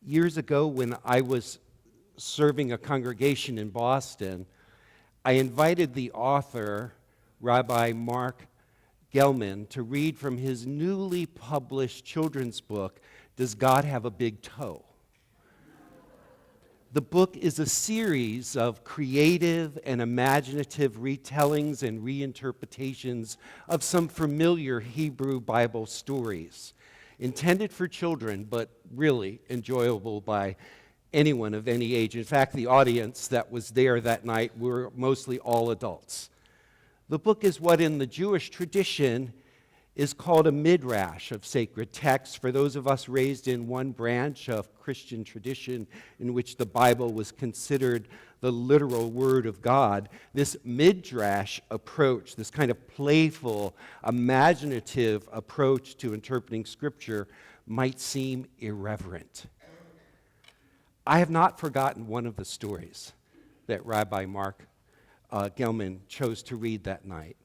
Years ago, when I was serving a congregation in Boston, I invited the author, Rabbi Mark Gelman, to read from his newly published children's book, Does God Have a Big Toe? The book is a series of creative and imaginative retellings and reinterpretations of some familiar Hebrew Bible stories, intended for children, but really enjoyable by anyone of any age. In fact, the audience that was there that night were mostly all adults. The book is what in the Jewish tradition is called a midrash of sacred texts. For those of us raised in one branch of Christian tradition in which the Bible was considered the literal word of God, this midrash approach, this kind of playful, imaginative approach to interpreting Scripture might seem irreverent. I have not forgotten one of the stories that Rabbi Mark Gelman chose to read that night.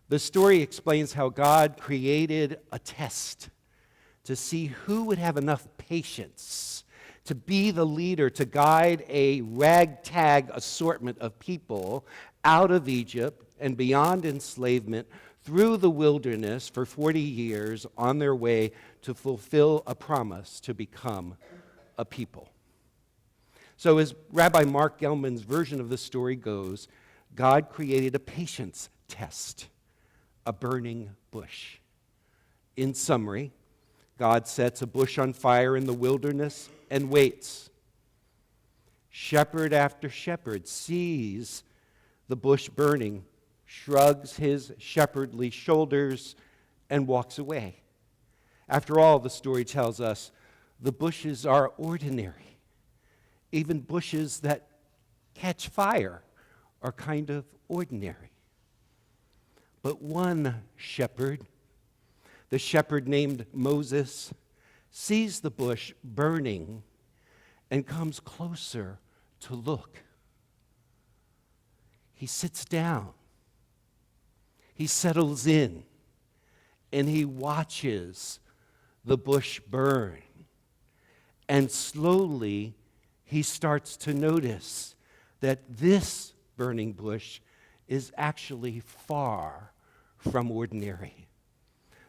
The story explains how God created a test to see who would have enough patience to be the leader, to guide a ragtag assortment of people out of Egypt and beyond enslavement through the wilderness for 40 years on their way to fulfill a promise to become a people. So as Rabbi Mark Gelman's version of the story goes, God created a patience test. A burning bush. In summary, God sets a bush on fire in the wilderness and waits. Shepherd after shepherd sees the bush burning, shrugs his shepherdly shoulders, and walks away. After all, the story tells us, the bushes are ordinary. Even bushes that catch fire are kind of ordinary. But one shepherd, the shepherd named Moses, sees the bush burning and comes closer to look. He sits down. He settles in, and he watches the bush burn. And slowly, he starts to notice that this burning bush is actually far from ordinary.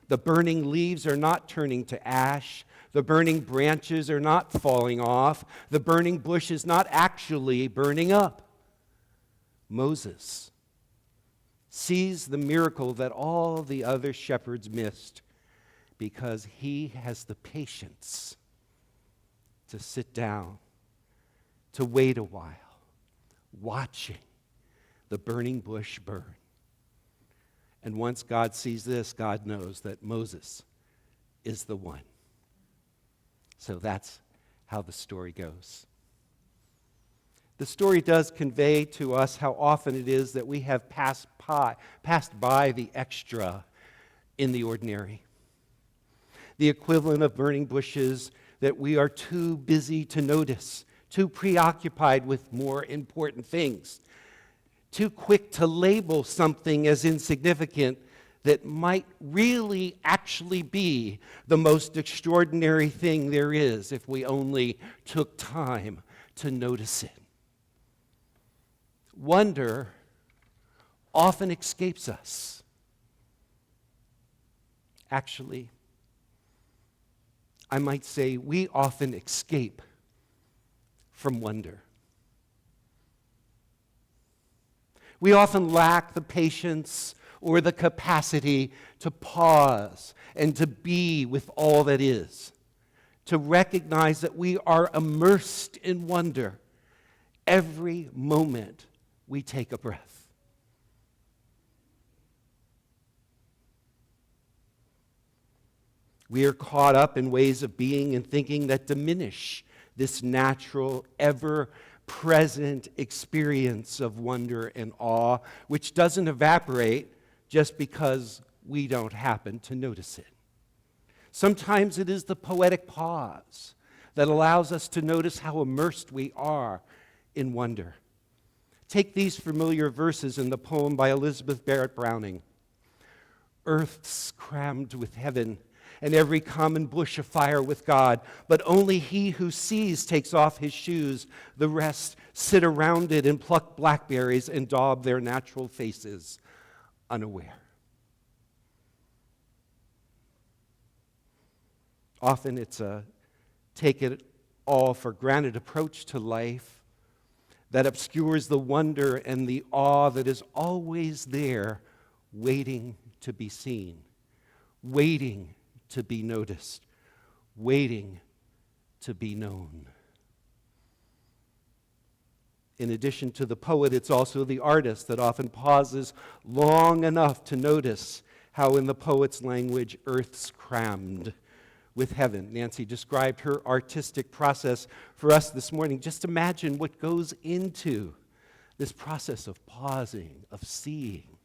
The burning leaves are not turning to ash. The burning branches are not falling off. The burning bush is not actually burning up. Moses sees the miracle that all the other shepherds missed because he has the patience to sit down, to wait a while, watching the burning bush burn. And once God sees this, God knows that Moses is the one. So that's how the story goes. The story does convey to us how often it is that we have passed by the extra in the ordinary. The equivalent of burning bushes that we are too busy to notice, too preoccupied with more important things, too quick to label something as insignificant that might really actually be the most extraordinary thing there is if we only took time to notice it. Wonder often escapes us. Actually, I might say we often escape from wonder. We often lack the patience or the capacity to pause and to be with all that is, to recognize that we are immersed in wonder every moment we take a breath. We are caught up in ways of being and thinking that diminish this natural, ever-present experience of wonder and awe, which doesn't evaporate just because we don't happen to notice it. Sometimes it is the poetic pause that allows us to notice how immersed we are in wonder. Take these familiar verses in the poem by Elizabeth Barrett Browning. Earth's crammed with heaven, and every common bush afire with God. But only he who sees takes off his shoes. The rest sit around it and pluck blackberries and daub their natural faces, unaware. Often it's a take it all for granted approach to life that obscures the wonder and the awe that is always there, waiting to be seen, waiting to be noticed, waiting to be known. In addition to the poet, it's also the artist that often pauses long enough to notice how, in the poet's language, earth's crammed with heaven. Nancy described her artistic process for us this morning. Just imagine what goes into this process of pausing, of seeing,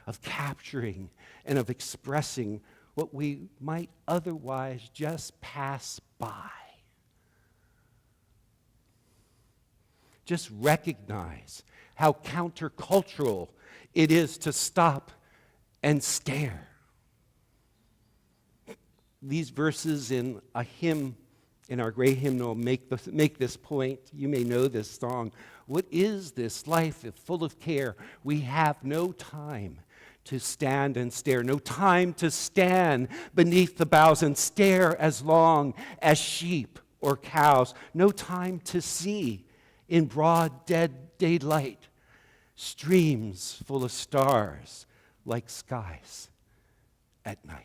of capturing, and of expressing what we might otherwise just pass by. Just recognize how countercultural it is to stop and stare. These verses in a hymn, in our great hymnal, make this point. You may know this song. What is this life full of care? We have no time to stand and stare, no time to stand beneath the boughs and stare as long as sheep or cows, no time to see in broad dead daylight streams full of stars like skies at night.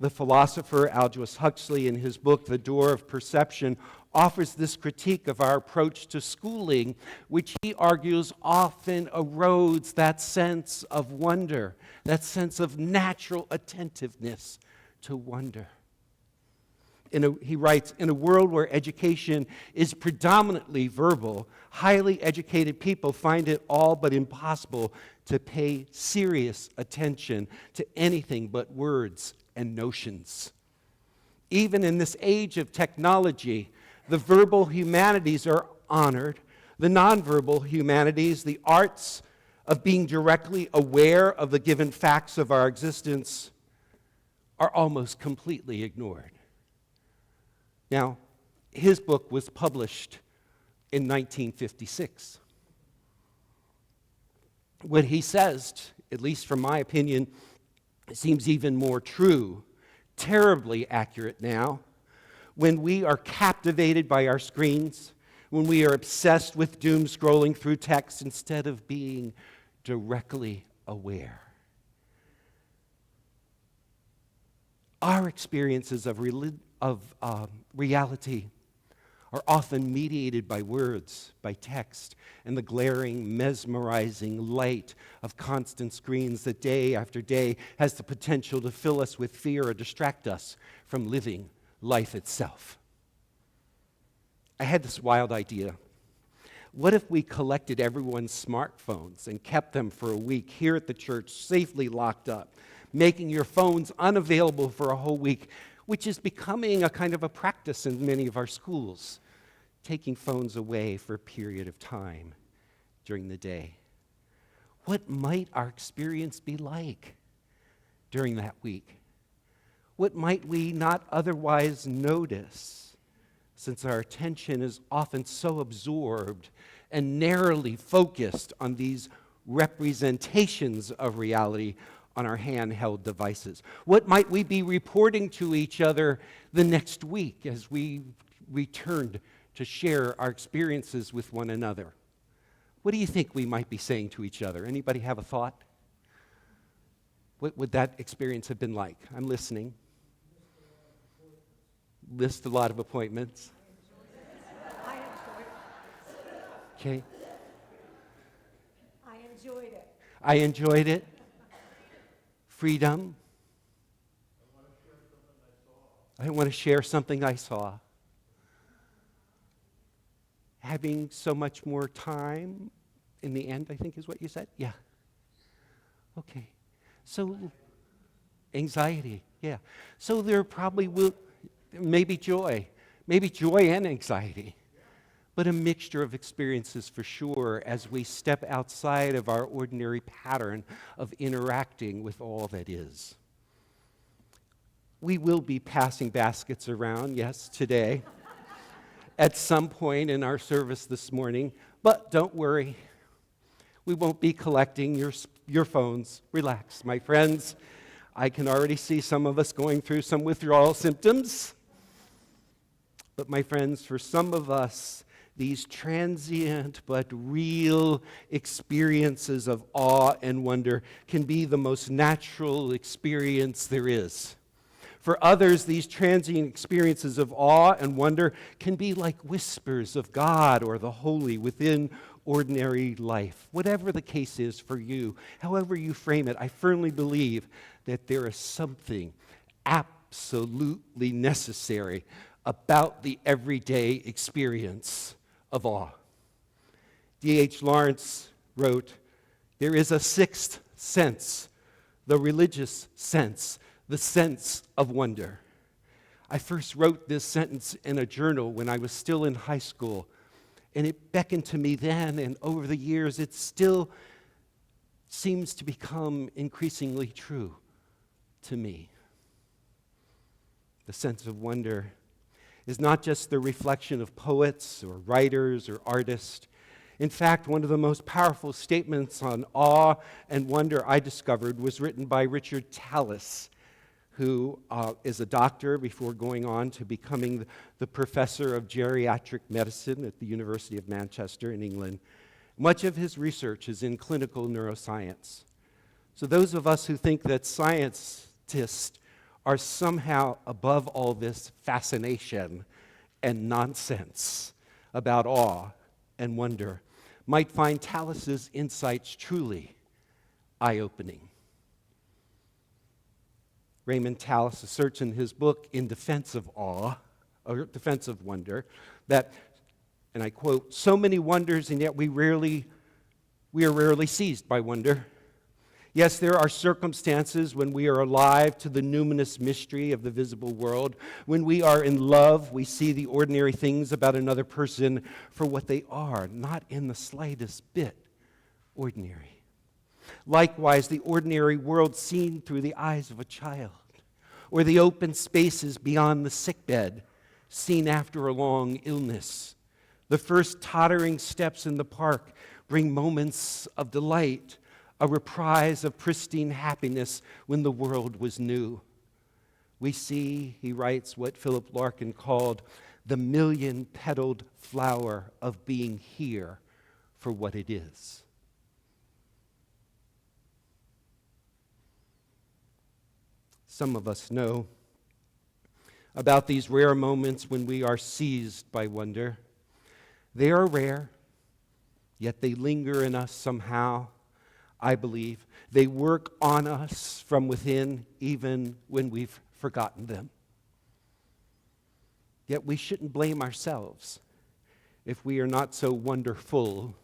The philosopher Aldous Huxley, in his book, The Door of Perception, offers this critique of our approach to schooling, which he argues often erodes that sense of wonder, that sense of natural attentiveness to wonder. He writes, in a world where education is predominantly verbal, highly educated people find it all but impossible to pay serious attention to anything but words and notions. Even in this age of technology, the verbal humanities are honored. The nonverbal humanities, the arts of being directly aware of the given facts of our existence, are almost completely ignored. Now, his book was published in 1956. What he says, at least from my opinion, it seems even more true, terribly accurate now, when we are captivated by our screens, when we are obsessed with doom scrolling through text instead of being directly aware. Our experiences of reality are often mediated by words, by text, and the glaring, mesmerizing light of constant screens that day after day has the potential to fill us with fear or distract us from living life itself. I had this wild idea. What if we collected everyone's smartphones and kept them for a week here at the church, safely locked up, making your phones unavailable for a whole week, which is becoming a kind of a practice in many of our schools, taking phones away for a period of time during the day. What might our experience be like during that week? What might we not otherwise notice, since our attention is often so absorbed and narrowly focused on these representations of reality on our handheld devices? What might we be reporting to each other the next week as we returned to share our experiences with one another? What do you think we might be saying to each other? Anybody have a thought? What would that experience have been like? I'm listening. List a lot of appointments. Okay. I enjoyed it. I enjoyed it. Freedom. I want to share something I saw. Having so much more time in the end, I think is what you said? Yeah. Okay. So, anxiety, yeah. So there probably will, maybe joy and anxiety. but a mixture of experiences for sure as we step outside of our ordinary pattern of interacting with all that is. We will be passing baskets around, yes, today, at some point in our service this morning, but don't worry. We won't be collecting your phones. Relax, my friends. I can already see some of us going through some withdrawal symptoms. But my friends, for some of us, these transient but real experiences of awe and wonder can be the most natural experience there is. For others, these transient experiences of awe and wonder can be like whispers of God or the holy within ordinary life. Whatever the case is for you, however you frame it, I firmly believe that there is something absolutely necessary about the everyday experience of awe. D.H. Lawrence wrote, "There is a sixth sense, the religious sense, the sense of wonder." I first wrote this sentence in a journal when I was still in high school, and it beckoned to me then, and over the years it still seems to become increasingly true to me. The sense of wonder is not just the reflection of poets or writers or artists. In fact, one of the most powerful statements on awe and wonder I discovered was written by Richard Tallis, who is a doctor before going on to becoming the professor of geriatric medicine at the University of Manchester in England. Much of his research is in clinical neuroscience. So those of us who think that scientists are somehow above all this fascination and nonsense about awe and wonder might find Tallis's insights truly eye-opening. Raymond Tallis asserts in his book, In Defense of Awe, or Defense of Wonder, that, and I quote, "So many wonders, and yet we are rarely seized by wonder. Yes, there are circumstances when we are alive to the numinous mystery of the visible world. When we are in love, we see the ordinary things about another person for what they are, not in the slightest bit ordinary. Likewise, the ordinary world seen through the eyes of a child, or the open spaces beyond the sickbed, seen after a long illness. The first tottering steps in the park bring moments of delight, a reprise of pristine happiness when the world was new. We see," he writes, "what Philip Larkin called the million-petaled flower of being here for what it is." Some of us know about these rare moments when we are seized by wonder. They are rare, yet they linger in us somehow, I believe. They work on us from within even when we've forgotten them. Yet we shouldn't blame ourselves if we are not so wonderful,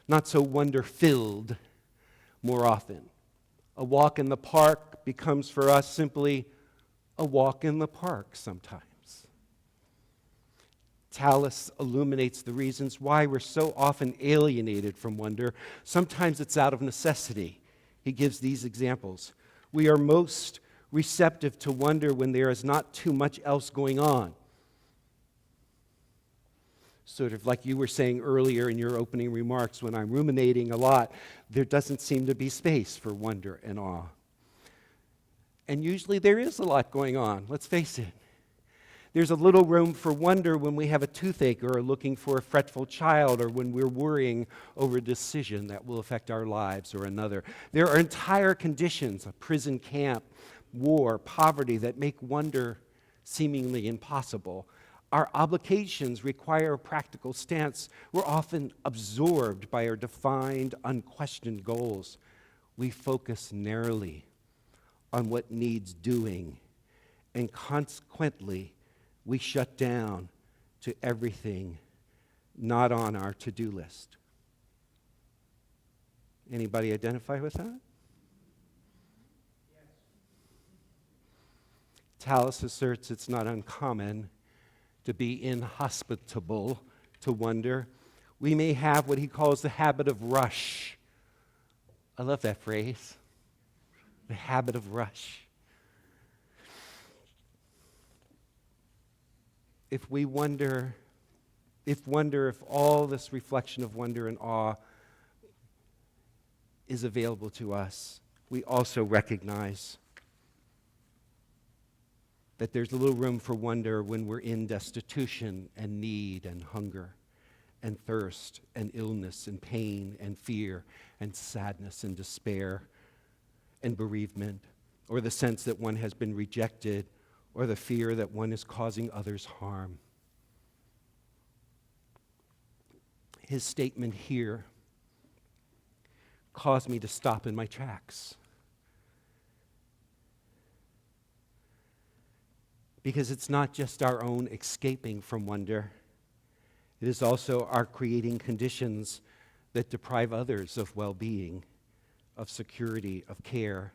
not so wonder-filled more often. A walk in the park becomes for us simply a walk in the park sometimes. Tallis illuminates the reasons why we're so often alienated from wonder. Sometimes it's out of necessity. He gives these examples. We are most receptive to wonder when there is not too much else going on. Sort of like you were saying earlier in your opening remarks, when I'm ruminating a lot, there doesn't seem to be space for wonder and awe. And usually there is a lot going on, let's face it. There's a little room for wonder when we have a toothache or are looking for a fretful child or when we're worrying over a decision that will affect our lives or another. There are entire conditions, a prison camp, war, poverty, that make wonder seemingly impossible. Our obligations require a practical stance. We're often absorbed by our defined, unquestioned goals. We focus narrowly on what needs doing, and consequently, we shut down to everything not on our to-do list. Anybody identify with that? Yes. Tallis asserts it's not uncommon to be inhospitable to wonder, we may have what he calls the habit of rush. I love that phrase, the habit of rush. If all this reflection of wonder and awe is available to us, we also recognize that there's a little room for wonder when we're in destitution and need and hunger and thirst and illness and pain and fear and sadness and despair and bereavement, or the sense that one has been rejected, or the fear that one is causing others harm. His statement here caused me to stop in my tracks. Because it's not just our own escaping from wonder, it is also our creating conditions that deprive others of well-being, of security, of care,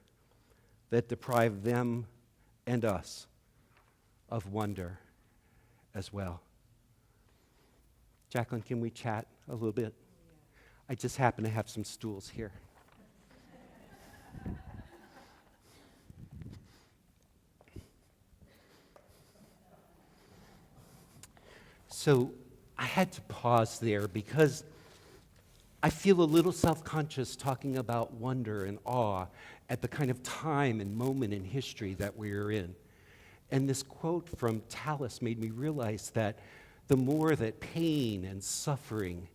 that deprive them and us of wonder as well. Jacqueline, can we chat a little bit? I just happen to have some stools here. So I had to pause there because I feel a little self-conscious talking about wonder and awe at the kind of time and moment in history that we're in. And this quote from Tallis made me realize that the more that pain and suffering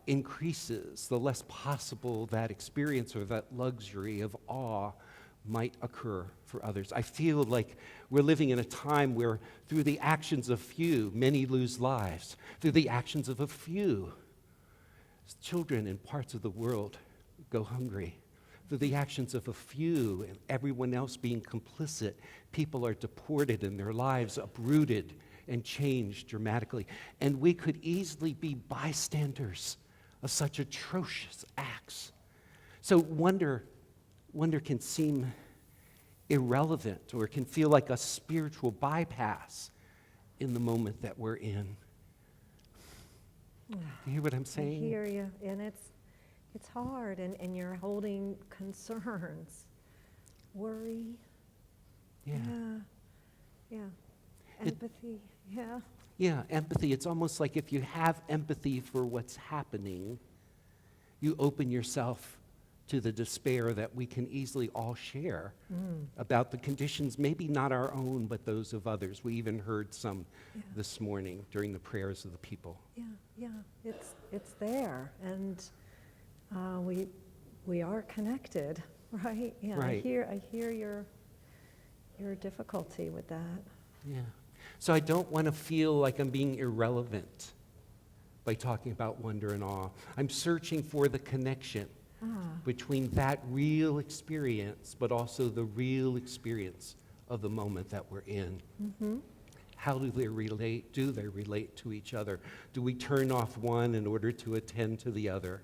increases, the less possible that experience or that luxury of awe might occur for others. I feel like we're living in a time where through the actions of few, many lose lives. Through the actions of a few, children in parts of the world go hungry. Through the actions of a few and everyone else being complicit, people are deported and their lives uprooted and changed dramatically. And we could easily be bystanders of such atrocious acts. So wonder can seem irrelevant, or it can feel like a spiritual bypass in the moment that we're in. You hear what I'm saying? I hear you, and it's hard, and you're holding concerns, worry. Yeah. Empathy. Yeah, empathy. It's almost like if you have empathy for what's happening, you open yourself to the despair that we can easily all share about the conditions, maybe not our own, but those of others. We even heard some this morning during the prayers of the people. Yeah, it's there, and we are connected, right? Yeah, Right. I hear your difficulty with that. Yeah. So I don't want to feel like I'm being irrelevant by talking about wonder and awe. I'm searching for the connection between that real experience, but also the real experience of the moment that we're in. Mm-hmm. How do they relate? Do they relate to each other? Do we turn off one in order to attend to the other?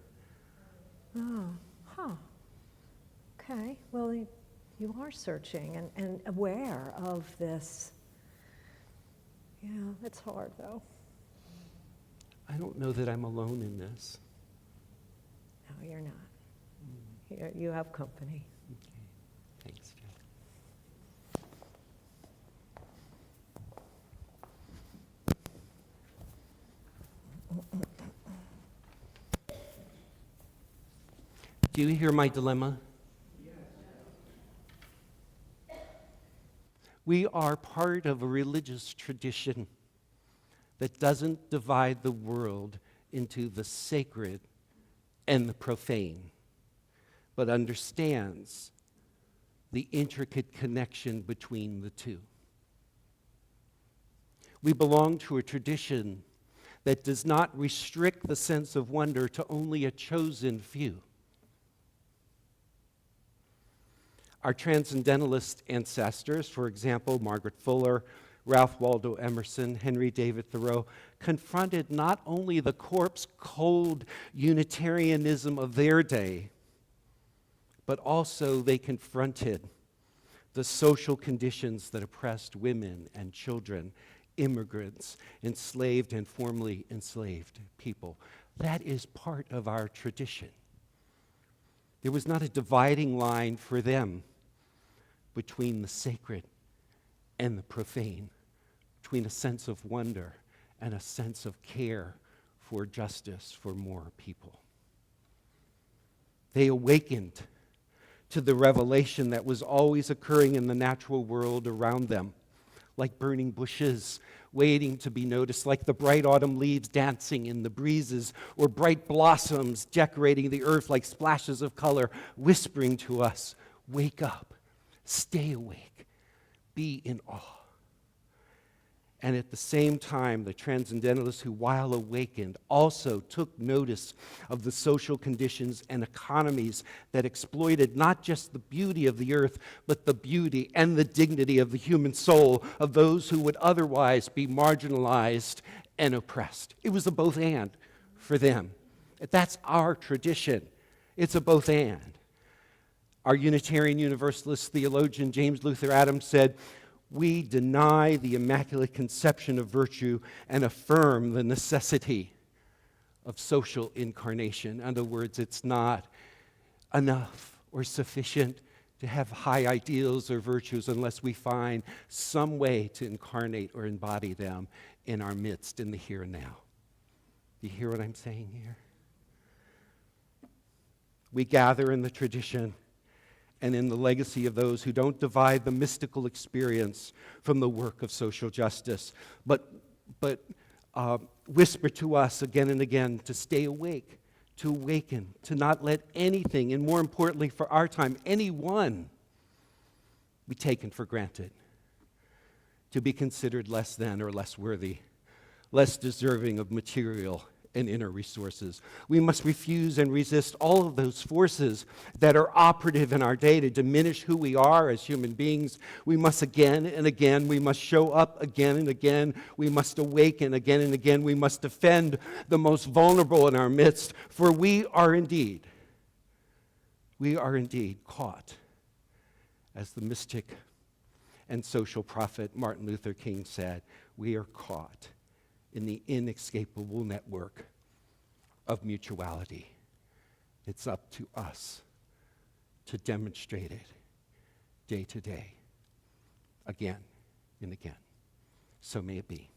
Okay, well, you are searching and aware of this. Yeah, it's hard, though. I don't know that I'm alone in this. No, you're not. You have company. Okay. Thanks, Jack. Do you hear my dilemma? We are part of a religious tradition that doesn't divide the world into the sacred and the profane, but understands the intricate connection between the two. We belong to a tradition that does not restrict the sense of wonder to only a chosen few. Our transcendentalist ancestors, for example, Margaret Fuller, Ralph Waldo Emerson, Henry David Thoreau, confronted not only the corpse-cold Unitarianism of their day, but also they confronted the social conditions that oppressed women and children immigrants, enslaved and formerly enslaved people. That is part of our tradition. There was not a dividing line for them between the sacred and the profane, between a sense of wonder and a sense of care for justice for more people. They awakened to the revelation that was always occurring in the natural world around them, like burning bushes waiting to be noticed, like the bright autumn leaves dancing in the breezes, or bright blossoms decorating the earth like splashes of color, whispering to us, wake up, stay awake, be in awe. And at the same time, the transcendentalists who, while awakened, also took notice of the social conditions and economies that exploited not just the beauty of the earth, but the beauty and the dignity of the human soul of those who would otherwise be marginalized and oppressed. It was a both and for them. That's our tradition. It's a both and. Our Unitarian Universalist theologian James Luther Adams said, "We deny the immaculate conception of virtue and affirm the necessity of social incarnation." In other words, it's not enough or sufficient to have high ideals or virtues unless we find some way to incarnate or embody them in our midst in the here and now. Do you hear what I'm saying here? We gather in the tradition and in the legacy of those who don't divide the mystical experience from the work of social justice, but whisper to us again and again to stay awake, to awaken, to not let anything, and more importantly for our time, anyone, be taken for granted, to be considered less than or less worthy, less deserving of material and inner resources. We must refuse and resist all of those forces that are operative in our day to diminish who we are as human beings. We must again and again, we must show up again and again, we must awaken again and again, we must defend the most vulnerable in our midst, for we are indeed caught, as the mystic and social prophet Martin Luther King said, we are caught in the inescapable network of mutuality. It's up to us to demonstrate it day to day, again and again. So may it be.